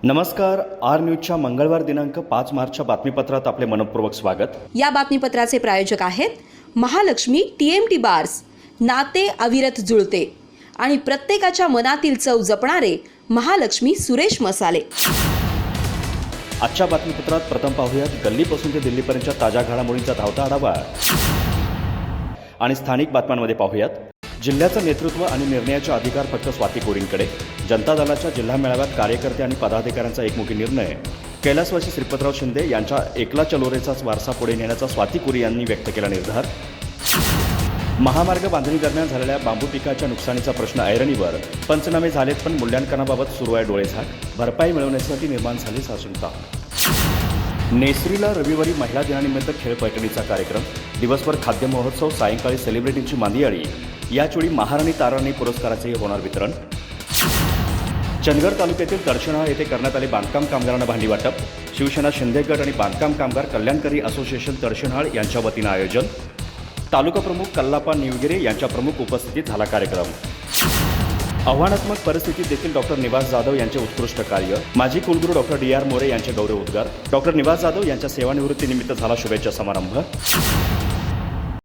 नमस्कार. आर न्यूजच्या मंगळवार दिनांक 5 मार्चच्या बातमीपत्रात आपले मनपूर्वक स्वागत. या बातमीपत्राचे प्रायोजक आहेत महालक्ष्मी TMT बार्स. नाते अविरत जुळते आणि प्रत्येकाच्या मनातील चव जपणारे महालक्ष्मी सुरेश मसाले. आजच्या बातमीपत्रात प्रथम पाहूयात गल्लीपासून ते दिल्लीपर्यंतच्या ताज्या घडामोडींचा धावता आढावा आणि स्थानिक बातम्यांमध्ये पाहूयात जिल्ह्याचं नेतृत्व आणि निर्णयाचे अधिकार फक्त स्वाती कोरींकडे. जनता दलाच्या जिल्हा मेळाव्यात कार्यकर्ते आणि पदाधिकाऱ्यांचा एकमुखी निर्णय. कैलासवासी श्रीपतराव शिंदे यांच्या एकला चलोरेचाच वारसा पुढे नेण्याचा स्वाती कोरी यांनी व्यक्त केला निर्धार. महामार्ग बांधणी दरम्यान झालेल्या बांबू पिकाच्या नुकसानीचा प्रश्न ऐरणीवर. पंचनामे झालेत पण मूल्यांकनाबाबत सुरू आहे डोळेझाक. भरपाई मिळवण्यासाठी निर्माण झाली आशंका. नेसरीला रविवारी महिला दिनानिमित्त खेळ पैठणीचा कार्यक्रम. दिवसभर खाद्य महोत्सव, सायंकाळी सेलिब्रिटींची मांदियाळी. याचवेळी महाराणी ताराणी पुरस्काराचेही होणार वितरण. चंदगड तालुक्यातील तडशेनाळ येथे करण्यात आले बांधकाम कामगारांना भांडी वाटप. शिवसेना शिंदे गट आणि बांधकाम कामगार कल्याणकारी असोसिएशन तडशेनाळ यांच्या वतीनं आयोजन. तालुका प्रमुख कल्लापा निवगिरे यांच्या प्रमुख उपस्थितीत झाला कार्यक्रम. आव्हानात्मक परिस्थितीत देखील डॉक्टर निवास जाधव यांचे उत्कृष्ट कार्य. माजी कुलगुरू डॉक्टर DR मोरे यांचे गौरव उद्गार. डॉक्टर निवास जाधव यांच्या सेवानिवृत्तीनिमित्त झाला शुभेच्छा समारंभ.